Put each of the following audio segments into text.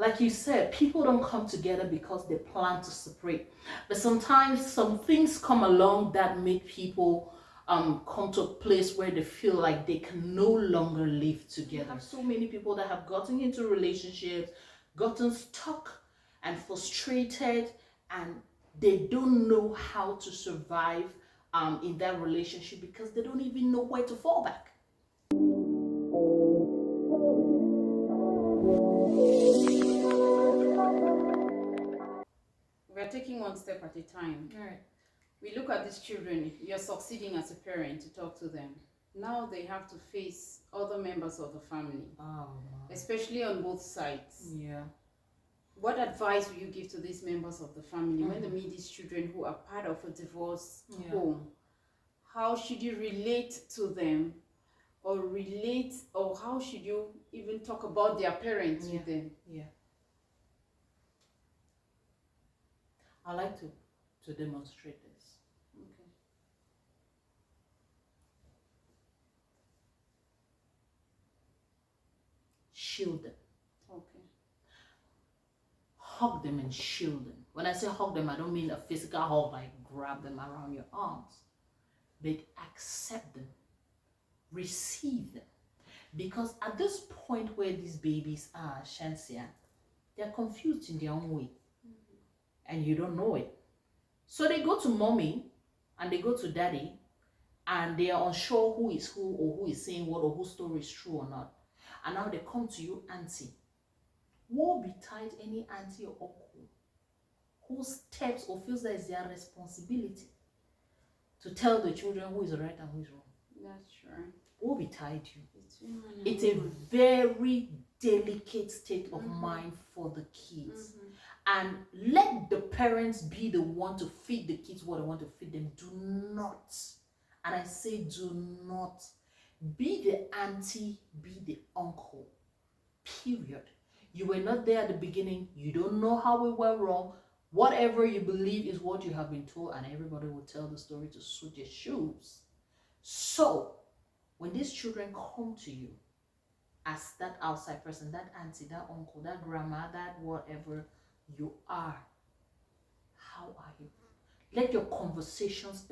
like you said, people don't come together because they plan to separate. But sometimes some things come along that make people come to a place where they feel like they can no longer live together. I have so many people that have gotten into relationships, gotten stuck and frustrated, and they don't know how to survive in that relationship because they don't even know where to fall back. We're taking one step at a time. All right. We look at these children, you're succeeding as a parent to talk to them. Now they have to face other members of the family, especially on both sides. Yeah. What advice will you give to these members of the family when they meet these children who are part of a divorce home? How should you relate to them, or how should you even talk about their parents with them? Yeah. I like to demonstrate this. Okay. Shield them. Okay. Hug them and shield them. When I say hug them, I don't mean a physical hug, like grab them around your arms, but accept them, receive them. Because at this point where these babies are, Shansia, they're confused in their own way. And you don't know it. So they go to mommy and they go to daddy and they are unsure who is who or who is saying what or whose story is true or not. And now they come to you, auntie. Woe betide any auntie or uncle who steps or feels that it's their responsibility to tell the children who is right and who is wrong. That's true. Woe betide you. It's a very delicate state of mind for the kids. And let the parents be the one to feed the kids what they want to feed them. Do not, and I say do not, be the auntie, be the uncle. Period. You were not there at the beginning. You don't know how it went wrong. Whatever you believe is what you have been told, and everybody will tell the story to suit your shoes. So, when these children come to you as that outside person, that auntie, that uncle, that grandma, that whatever you are, how are you? Let your conversations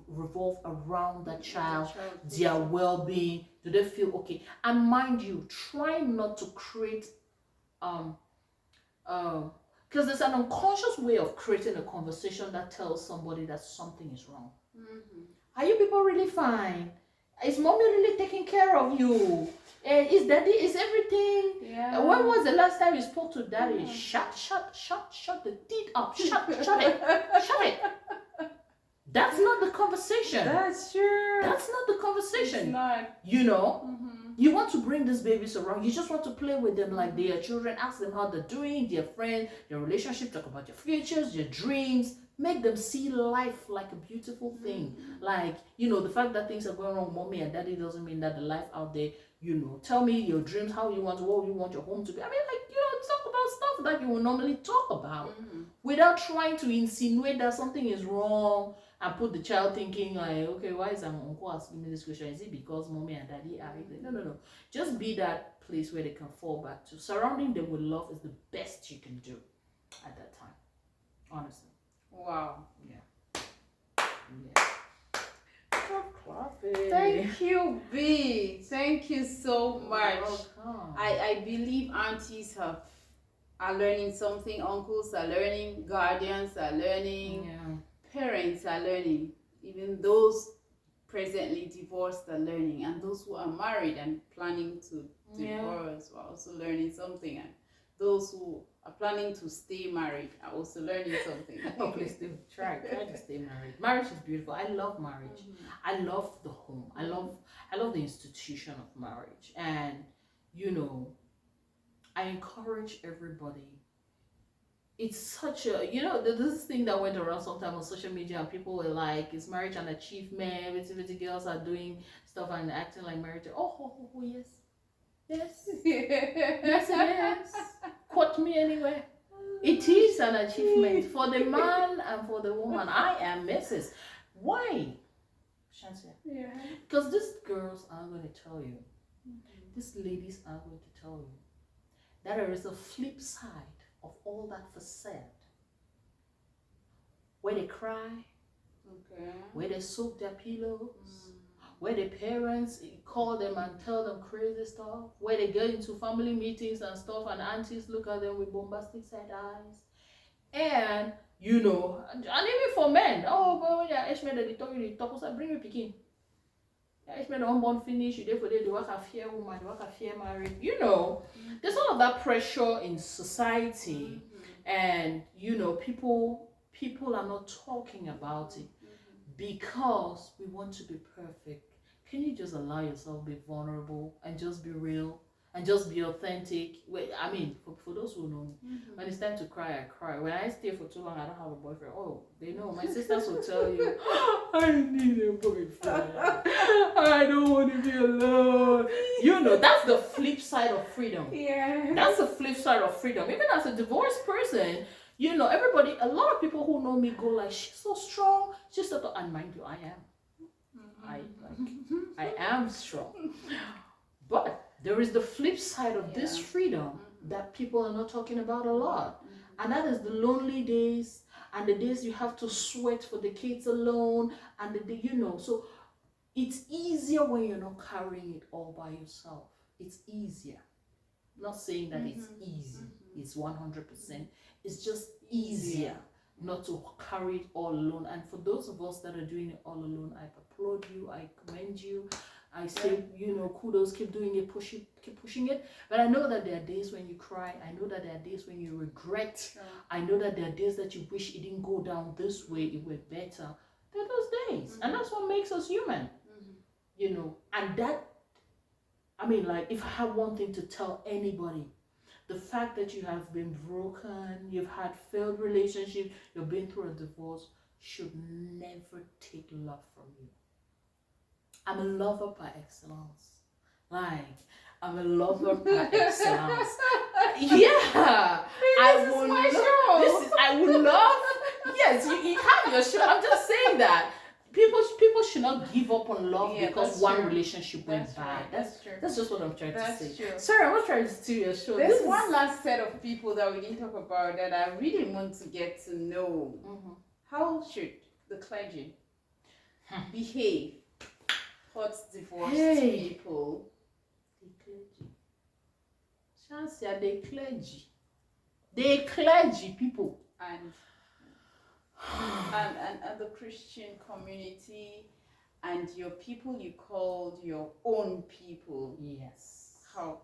revolve around the child, their well-being. Do they feel okay? And mind you, try not to create because there's an unconscious way of creating a conversation that tells somebody that something is wrong. Are you people really fine? Is mommy really taking care of you? Is daddy, is everything? Yeah. When was the last time you spoke to daddy? Shut the teeth up. Shut it. That's not the conversation. That's true. That's not the conversation. It's not. You know? You want to bring these babies around. You just want to play with them like they are children. Ask them how they're doing, their friends, their relationship. Talk about your futures, your dreams. Make them see life like a beautiful thing. Like, you know, the fact that things are going wrong, mommy and daddy, doesn't mean that the life out there, you know, tell me your dreams, how you want, what you want your home to be. I mean, like, you know, talk about stuff that you will normally talk about without trying to insinuate that something is wrong and put the child thinking like, okay, why is an uncle asking me this question? Is it because mommy and daddy are? No. Just be that place where they can fall back to. Surrounding them with love is the best you can do at that time. Honestly. Wow. Yeah. Stop clapping. Thank you, B. Thank you so much. Welcome. I believe aunties are learning something, uncles are learning, guardians are learning, parents are learning, even those presently divorced are learning, and those who are married and planning to divorce are also learning something, and those who are planning to stay married are also learning something. Oh, please do try to stay married. Marriage is beautiful. I love marriage. I love the home. I love the institution of marriage. And you know, I encourage everybody. It's such a, you know, this thing that went around sometime on social media, and people were like, is marriage an achievement? With girls are doing stuff and acting like marriage. Oh, yes. Yes. Yes, it is. Quote me anyway. It is an achievement for the man and for the woman. I am Mrs. Why? Yeah. Because these girls are going to tell you. These ladies are going to tell you that there is a flip side of all that facade. Where they cry, where they soak their pillows, where the parents call them and tell them crazy stuff, where they get into family meetings and stuff and aunties look at them with bombastic side eyes. And you know, and even for men, oh, but when you're age they talk, say, bring your picking. Age made one born finish, you therefore they work a fair woman, they work a fair married. You know, there's all of that pressure in society, and you know, people are not talking about it because we want to be perfect. Can you just allow yourself to be vulnerable and just be real and just be authentic? I mean, for those who know me, when it's time to cry, I cry. When I stay for too long, I don't have a boyfriend. Oh, they know. My sisters will tell you, I need a boyfriend. I don't want to be alone. You know, that's the flip side of freedom. Yeah. That's the flip side of freedom. Even as a divorced person, you know, everybody, a lot of people who know me go like, she's so strong. She's so, and mind you, I am. I am strong. But there is the flip side of this freedom that people are not talking about a lot. And that is the lonely days and the days you have to sweat for the kids alone and you know, so it's easier when you're not carrying it all by yourself. It's easier. I'm not saying that it's easy. It's 100%. It's just easier not to carry it all alone. And for those of us that are doing it all alone, I applaud you. I commend you. I say, you know, kudos, keep doing it, keep pushing it. But I know that there are days when you cry. I know that there are days when you regret. I know that there are days that you wish it didn't go down this way, it were better. There are those days. And that's what makes us human. You know, and that, I mean, like, if I have one thing to tell anybody, the fact that you have been broken, you've had failed relationships, you've been through a divorce, should never take love from you. I'm a lover par excellence. Like, I'm a lover par excellence. Yeah. I would love. Yes, you have your show. I'm just saying that. People should not give up on love because one relationship went bad. That's just what I'm trying to say. True. Sorry, I'm not trying to steal your show. There's one last set of people that we didn't talk about that I really want to get to know. How should the clergy behave towards divorced people? The clergy. Shansia, the clergy. The clergy people. And the Christian community and your people you called your own people. Yes. How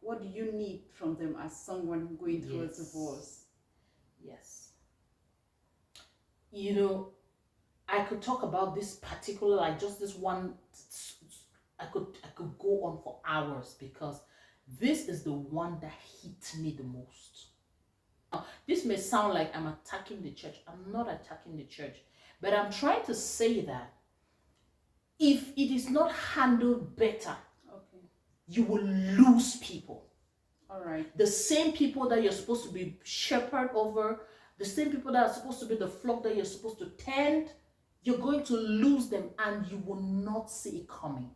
what do you need from them as someone going through a divorce? Yes. You know, I could talk about this particular, like just this one. I could go on for hours because this is the one that hit me the most. Now, this may sound like I'm attacking the church. I'm not attacking the church, but I'm trying to say that if it is not handled better, you will lose people. All right. The same people that you're supposed to be shepherd over, the same people that are supposed to be the flock that you're supposed to tend, you're going to lose them and you will not see it coming.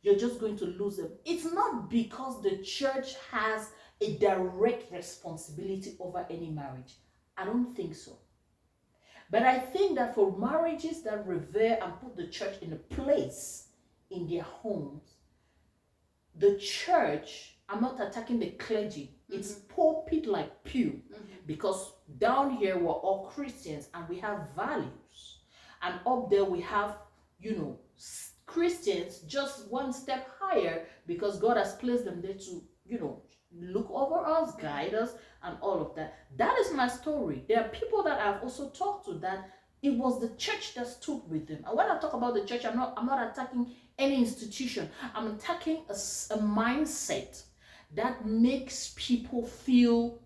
You're just going to lose them. It's not because the church has a direct responsibility over any marriage. I don't think so. But I think that for marriages that revere and put the church in a place in their homes, the church, I'm not attacking the clergy, it's pulpit like pew, because down here we're all Christians and we have values. And up there we have, you know, Christians just one step higher because God has placed them there to, you know, look over us, guide us, and all of that. That is my story. There are people that I've also talked to that it was the church that stood with them. And when I talk about the church, I'm not attacking any institution. I'm attacking a mindset that makes people feel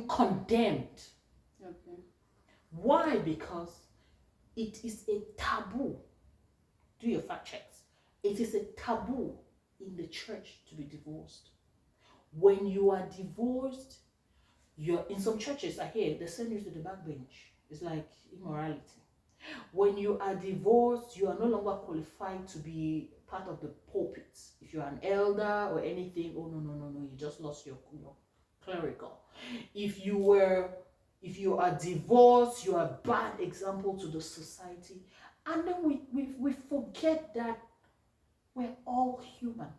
condemned. Okay. Why? Because it is a taboo. Do your fact checks. It is a taboo in the church to be divorced. When you are divorced, you're in some churches, I hear they send you to the back bench. It's like immorality. When you are divorced, you are no longer qualified to be part of the pulpit. If you're an elder or anything, oh no, you just lost your clerical. If you are divorced, you are a bad example to the society. And then we forget that we're all human.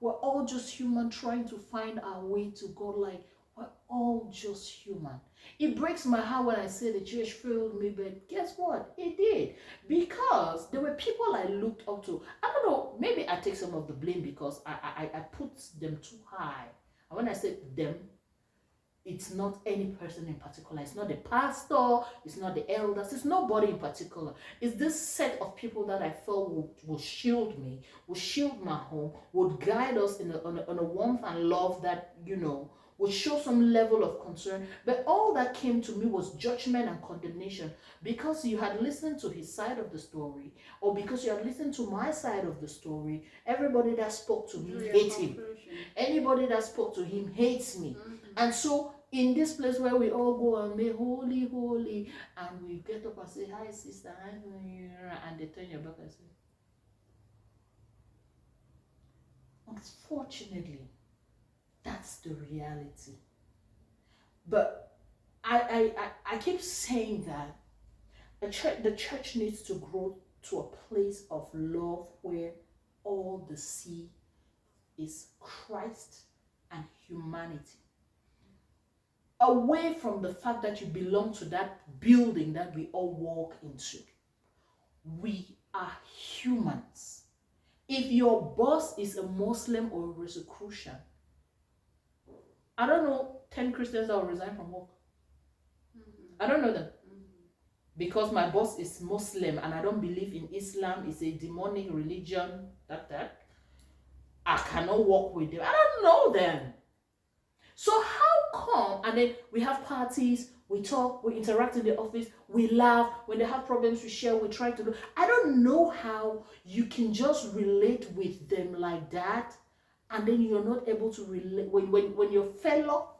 We're all just human trying to find our way to God. Like, we're all just human. It breaks my heart when I say the church failed me, but guess what? It did. Because there were people I looked up to. I don't know, maybe I take some of the blame because I put them too high. And when I say them, it's not any person in particular. It's not the pastor, it's not the elders, it's nobody in particular. It's this set of people that I felt would shield me, would shield my home, would guide us on a warmth and love that, would show some level of concern. But all that came to me was judgment and condemnation, because you had listened to his side of the story, or because you had listened to my side of the story. Everybody that spoke to me hates him. Anybody that spoke to him hates me. And so in this place where we all go and make holy, holy, and we get up and say, hi sister, hi, and they turn your back and say, unfortunately, that's the reality. But I keep saying that the church needs to grow to a place of love where all they see is Christ and humanity. Away from the fact that you belong to that building that we all walk into. We are humans. If your boss is a Muslim or a Rosicrucian, I don't know 10 Christians that will resign from work. I don't know them. Because my boss is Muslim and I don't believe in Islam, it's a demonic religion, that I cannot work with them. I don't know them. So how come? And then we have parties, we talk, we interact in the office, we laugh. When they have problems, we share, we try to do. I don't know how you can just relate with them like that, and then you're not able to relate when your fellow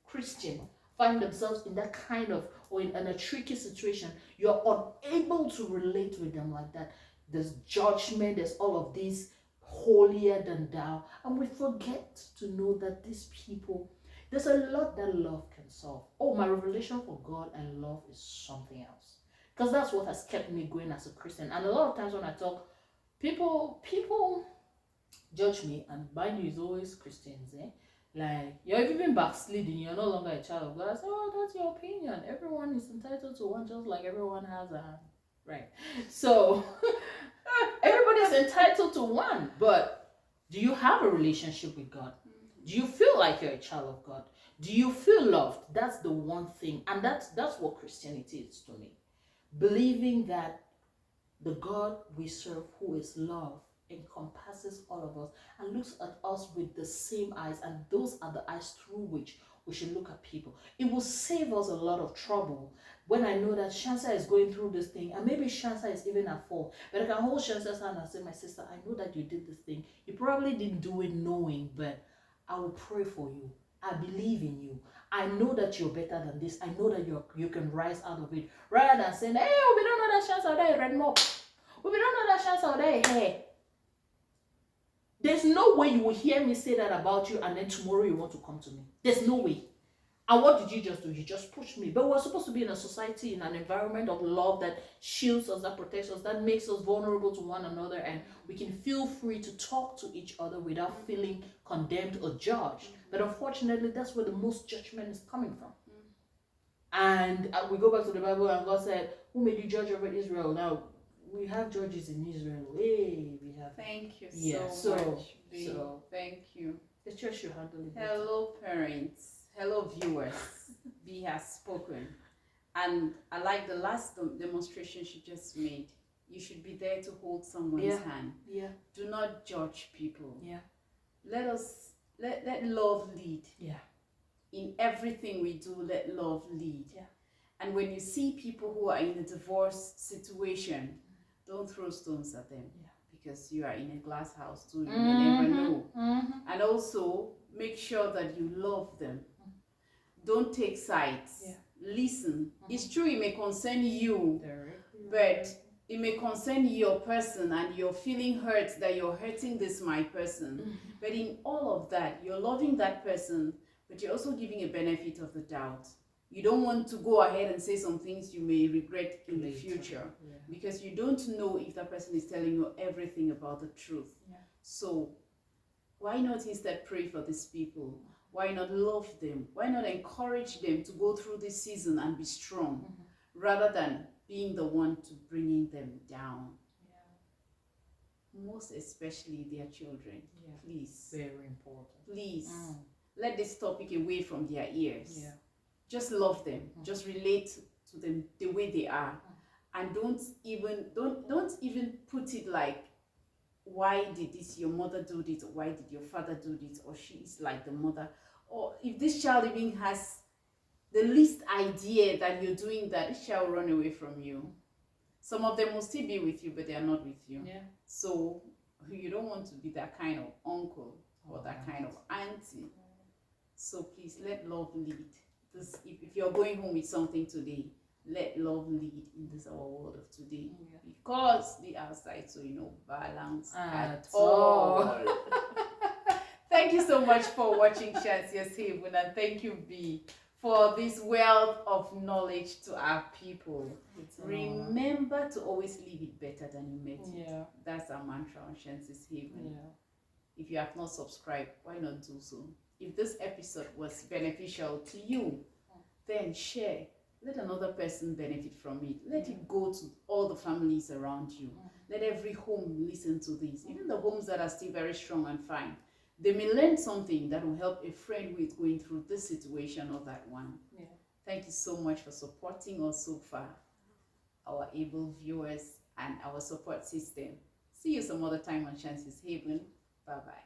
Christian find themselves in that kind of, or in a tricky situation, you're unable to relate with them like that. There's judgment, there's all of this holier than thou, and we forget to know that these people, there's a lot that love can solve. Oh, my revelation for God and love is something else. Because that's what has kept me going as a Christian. And a lot of times when I talk, people judge me, and mind you, it's always Christians, Like, you're even backsliding, you're no longer a child of God. I say, oh, that's your opinion. Everyone is entitled to one, just like everyone has a hand. Right. So, everybody's entitled to one, but do you have a relationship with God? Do you feel like you're a child of God? Do you feel loved? That's the one thing. And that's what Christianity is to me. Believing that the God we serve, who is love, encompasses all of us and looks at us with the same eyes, and those are the eyes through which we should look at people. It will save us a lot of trouble when I know that Shansa is going through this thing, and maybe Shansa is even at fault, but I can hold Shansa's hand and say, my sister, I know that you did this thing. You probably didn't do it knowing, but I will pray for you. I believe in you. I know that you're better than this. I know that you can rise out of it. Rather than saying, hey, we don't know that chance out there, red mob. We don't know that chance out there, hey. There's no way you will hear me say that about you and then tomorrow you want to come to me. There's no way. And what did you just do? You just pushed me. But we're supposed to be in a society, in an environment of love that shields us, that protects us, that makes us vulnerable to one another, and we can feel free to talk to each other without feeling condemned or judged. But unfortunately, that's where the most judgment is coming from. And we go back to the Bible, and God said, who made you judge over Israel? Now, we have judges in Israel. Hey, we have. Thank you so much. So, thank you. The church should handle it. Hello, parents. Hello, viewers. B has spoken. And I like the last demonstration she just made. You should be there to hold someone's hand. Yeah. Do not judge people. Yeah. Let love lead. Yeah. In everything we do, let love lead. Yeah. And when you see people who are in a divorce situation, don't throw stones at them. Yeah. Because you are in a glass house too. You never know. And also, make sure that you love them. Don't take sides. Yeah. Listen. It's true it may concern you, but it may concern your person and you're feeling hurt that you're hurting this my person. But in all of that, you're loving that person, but you're also giving a benefit of the doubt. You don't want to go ahead and say some things you may regret in the future, because you don't know if that person is telling you everything about the truth. So why not instead pray for these people? Why not love them? Why not encourage them to go through this season and be strong, rather than being the one to bringing them down? Most especially their children. Please. Very important. Please. Let this topic away from their ears. Just love them. Just relate to them the way they are. And don't even put it like, why did this your mother do this, or why did your father do this, or she is like the mother. Or if this child even has the least idea that you're doing that, this child will run away from you. Some of them will still be with you, but they are not with you. So you don't want to be that kind of uncle or that kind of auntie. So please, let love lead. This, if you're going home with something today, let love lead in this our world of today. Because the outside, so balance at all. Thank you so much for watching Shantia's Haven, and thank you, B, for this wealth of knowledge to our people. Remember to always leave it better than you met it. That's our mantra on Shantia's Haven. If you have not subscribed, why not do so? If this episode was beneficial to you, then share. Let another person benefit from it. Let it go to all the families around you. Let every home listen to this. Even the homes that are still very strong and fine, they may learn something that will help a friend who is going through this situation or that one. Thank you so much for supporting us so far, our able viewers and our support system. See you some other time on Shantia's Haven. Bye-bye.